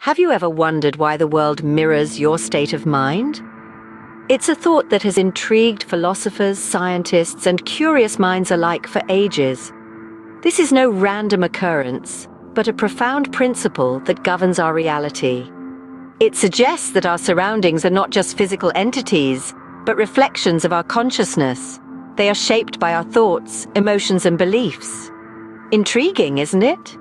Have you ever wondered why the world mirrors your state of mind? It's a thought that has intrigued philosophers, scientists, and curious minds alike for ages. This is no random occurrence, but a profound principle that governs our reality. It suggests that our surroundings are not just physical entities, but reflections of our consciousness. They are shaped by our thoughts, emotions, and beliefs. Intriguing, isn't it?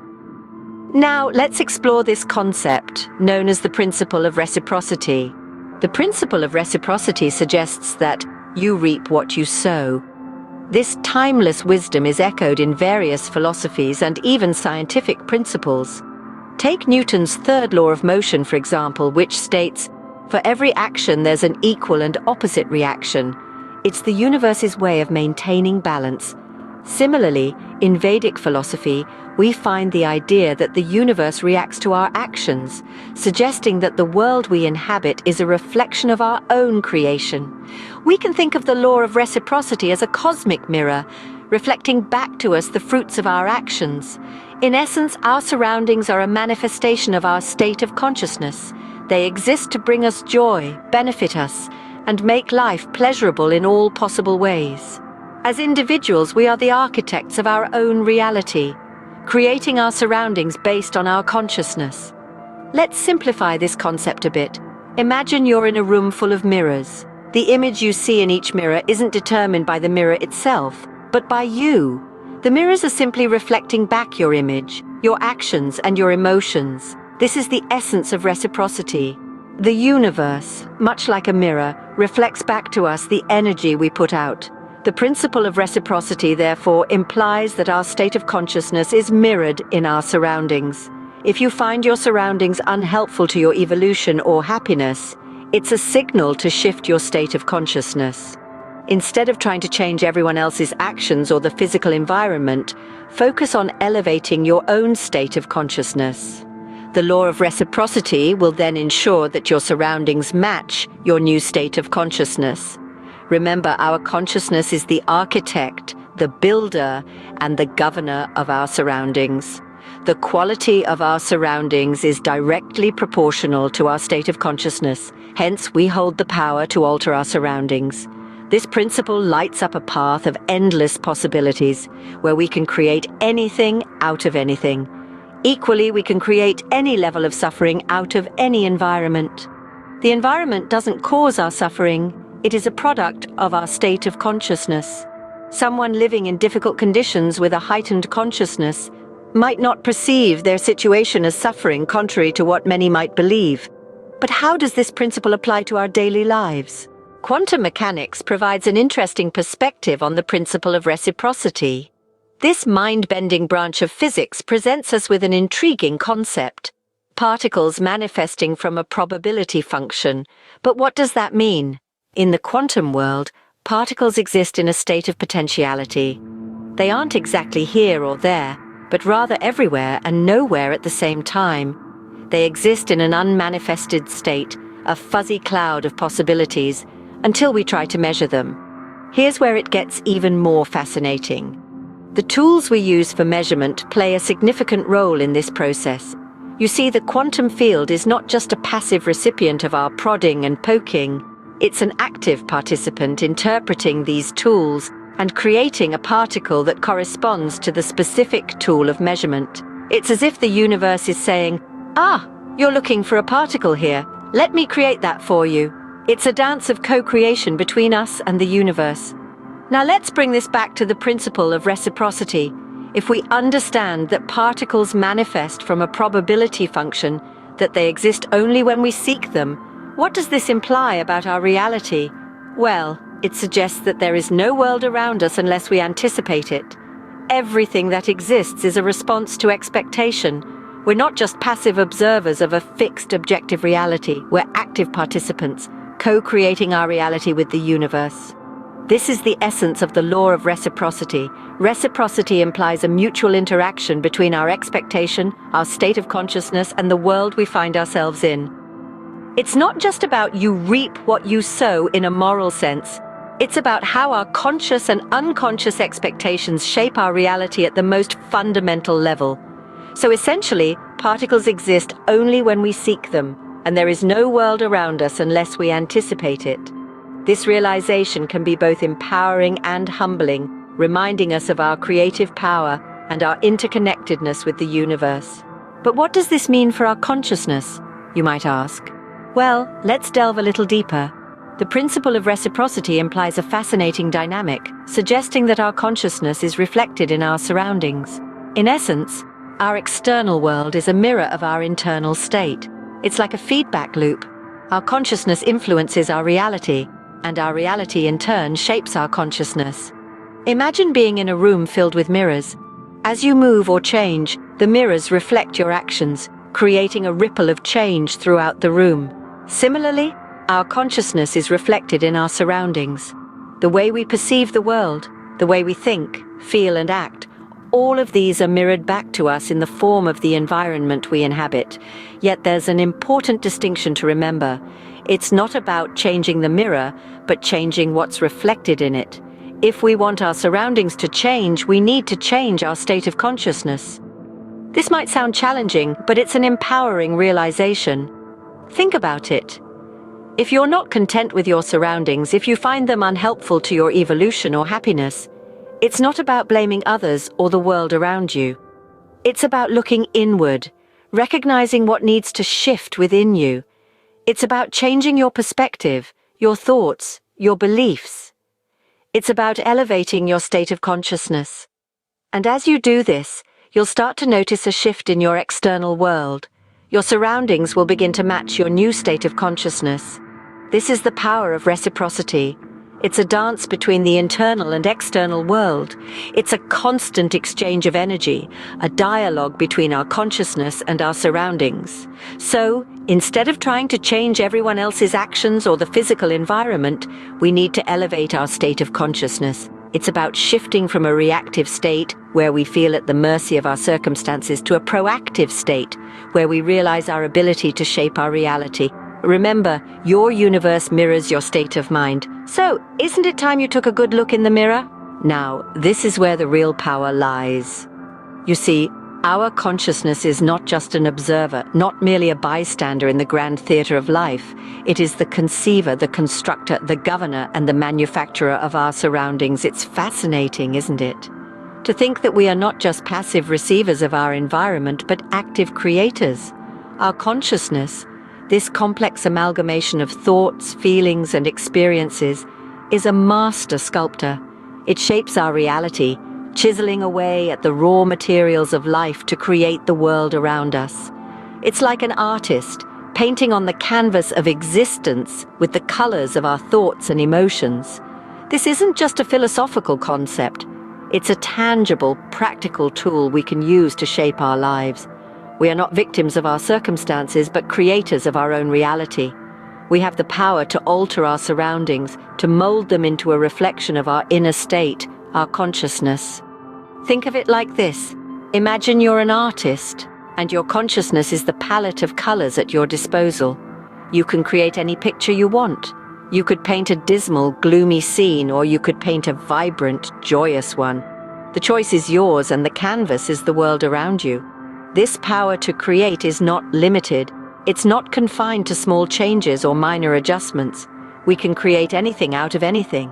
Now, let's explore this concept, known as the principle of reciprocity. The principle of reciprocity suggests that you reap what you sow. This timeless wisdom is echoed in various philosophies and even scientific principles. Take Newton's third law of motion, for example, which states, "For every action there's an equal and opposite reaction." It's the universe's way of maintaining balance. Similarly, in Vedic philosophy, we find the idea that the universe reacts to our actions, suggesting that the world we inhabit is a reflection of our own creation. We can think of the law of reciprocity as a cosmic mirror, reflecting back to us the fruits of our actions. In essence, our surroundings are a manifestation of our state of consciousness. They exist to bring us joy, benefit us, and make life pleasurable in all possible ways. As individuals, we are the architects of our own reality, creating our surroundings based on our consciousness. Let's simplify this concept a bit. Imagine you're in a room full of mirrors. The image you see in each mirror isn't determined by the mirror itself, but by you. The mirrors are simply reflecting back your image, your actions, and your emotions. This is the essence of reciprocity. The universe, much like a mirror, reflects back to us the energy we put out. The principle of reciprocity, therefore, implies that our state of consciousness is mirrored in our surroundings. If you find your surroundings unhelpful to your evolution or happiness, it's a signal to shift your state of consciousness. Instead of trying to change everyone else's actions or the physical environment, focus on elevating your own state of consciousness. The law of reciprocity will then ensure that your surroundings match your new state of consciousness. Remember, our consciousness is the architect, the builder, and the governor of our surroundings. The quality of our surroundings is directly proportional to our state of consciousness. Hence, we hold the power to alter our surroundings. This principle lights up a path of endless possibilities, where we can create anything out of anything. Equally, we can create any level of suffering out of any environment. The environment doesn't cause our suffering. It is a product of our state of consciousness. Someone living in difficult conditions with a heightened consciousness might not perceive their situation as suffering, contrary to what many might believe. But how does this principle apply to our daily lives? Quantum mechanics provides an interesting perspective on the principle of reciprocity. This mind-bending branch of physics presents us with an intriguing concept: particles manifesting from a probability function. But what does that mean? In the quantum world, particles exist in a state of potentiality. They aren't exactly here or there, but rather everywhere and nowhere at the same time. They exist in an unmanifested state, a fuzzy cloud of possibilities, until we try to measure them. Here's where it gets even more fascinating. The tools we use for measurement play a significant role in this process. You see, the quantum field is not just a passive recipient of our prodding and poking. It's an active participant interpreting these tools and creating a particle that corresponds to the specific tool of measurement. It's as if the universe is saying, "Ah, you're looking for a particle here. Let me create that for you." It's a dance of co-creation between us and the universe. Now let's bring this back to the principle of reciprocity. If we understand that particles manifest from a probability function, that they exist only when we seek them, what does this imply about our reality? Well, it suggests that there is no world around us unless we anticipate it. Everything that exists is a response to expectation. We're not just passive observers of a fixed objective reality. We're active participants, co-creating our reality with the universe. This is the essence of the law of reciprocity. Reciprocity implies a mutual interaction between our expectation, our state of consciousness, and the world we find ourselves in. It's not just about you reap what you sow in a moral sense. It's about how our conscious and unconscious expectations shape our reality at the most fundamental level. So essentially, particles exist only when we seek them, and there is no world around us unless we anticipate it. This realization can be both empowering and humbling, reminding us of our creative power and our interconnectedness with the universe. But what does this mean for our consciousness, you might ask? Well, let's delve a little deeper. The principle of reciprocity implies a fascinating dynamic, suggesting that our consciousness is reflected in our surroundings. In essence, our external world is a mirror of our internal state. It's like a feedback loop. Our consciousness influences our reality, and our reality in turn shapes our consciousness. Imagine being in a room filled with mirrors. As you move or change, the mirrors reflect your actions, creating a ripple of change throughout the room. Similarly, our consciousness is reflected in our surroundings. The way we perceive the world, the way we think, feel and act, all of these are mirrored back to us in the form of the environment we inhabit. Yet there's an important distinction to remember. It's not about changing the mirror, but changing what's reflected in it. If we want our surroundings to change, we need to change our state of consciousness. This might sound challenging, but it's an empowering realization. Think about it. If you're not content with your surroundings, if you find them unhelpful to your evolution or happiness, it's not about blaming others or the world around you. It's about looking inward, recognizing what needs to shift within you. It's about changing your perspective, your thoughts, your beliefs. It's about elevating your state of consciousness. And as you do this, you'll start to notice a shift in your external world. Your surroundings will begin to match your new state of consciousness. This is the power of reciprocity. It's a dance between the internal and external world. It's a constant exchange of energy, a dialogue between our consciousness and our surroundings. So, instead of trying to change everyone else's actions or the physical environment, we need to elevate our state of consciousness. It's about shifting from a reactive state, where we feel at the mercy of our circumstances, to a proactive state, where we realize our ability to shape our reality. Remember, your universe mirrors your state of mind. So, isn't it time you took a good look in the mirror? Now, this is where the real power lies. You see, our consciousness is not just an observer, not merely a bystander in the grand theater of life. It is the conceiver, the constructor, the governor, and the manufacturer of our surroundings. It's fascinating, isn't it? To think that we are not just passive receivers of our environment, but active creators. Our consciousness, this complex amalgamation of thoughts, feelings, and experiences, is a master sculptor. It shapes our reality, chiseling away at the raw materials of life to create the world around us. It's like an artist, painting on the canvas of existence with the colors of our thoughts and emotions. This isn't just a philosophical concept. It's a tangible, practical tool we can use to shape our lives. We are not victims of our circumstances, but creators of our own reality. We have the power to alter our surroundings, to mold them into a reflection of our inner state, our consciousness. Think of it like this. Imagine you're an artist, and your consciousness is the palette of colors at your disposal. You can create any picture you want. You could paint a dismal, gloomy scene, or you could paint a vibrant, joyous one. The choice is yours, and the canvas is the world around you. This power to create is not limited. It's not confined to small changes or minor adjustments. We can create anything out of anything.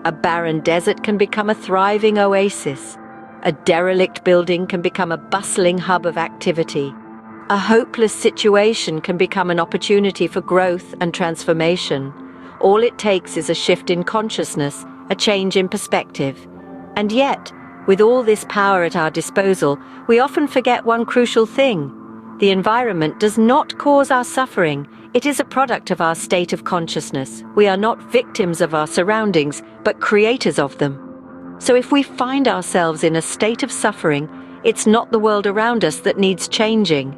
A barren desert can become a thriving oasis. A derelict building can become a bustling hub of activity. A hopeless situation can become an opportunity for growth and transformation. All it takes is a shift in consciousness, a change in perspective. And yet, with all this power at our disposal, we often forget one crucial thing. The environment does not cause our suffering. It is a product of our state of consciousness. We are not victims of our surroundings, but creators of them. So if we find ourselves in a state of suffering, it's not the world around us that needs changing.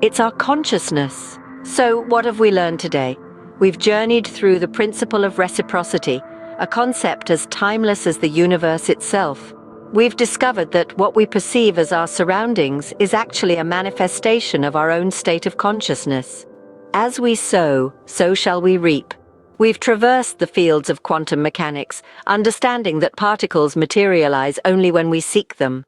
It's our consciousness. So what have we learned today? We've journeyed through the principle of reciprocity, a concept as timeless as the universe itself. We've discovered that what we perceive as our surroundings is actually a manifestation of our own state of consciousness. As we sow, so shall we reap. We've traversed the fields of quantum mechanics, understanding that particles materialize only when we seek them.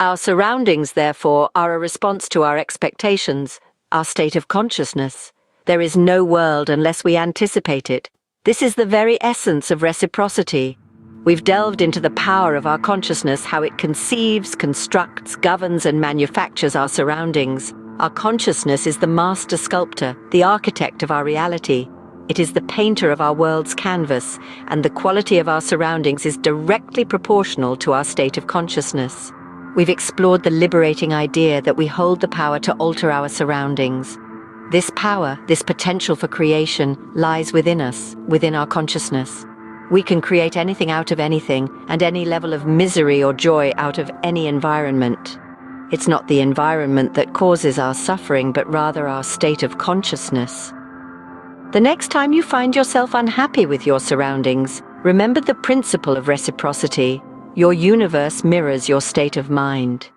Our surroundings, therefore, are a response to our expectations, our state of consciousness. There is no world unless we anticipate it. This is the very essence of reciprocity. We've delved into the power of our consciousness, how it conceives, constructs, governs, and manufactures our surroundings. Our consciousness is the master sculptor, the architect of our reality. It is the painter of our world's canvas, and the quality of our surroundings is directly proportional to our state of consciousness. We've explored the liberating idea that we hold the power to alter our surroundings. This power, this potential for creation, lies within us, within our consciousness. We can create anything out of anything, and any level of misery or joy out of any environment. It's not the environment that causes our suffering, but rather our state of consciousness. The next time you find yourself unhappy with your surroundings, remember the principle of reciprocity. Your universe mirrors your state of mind.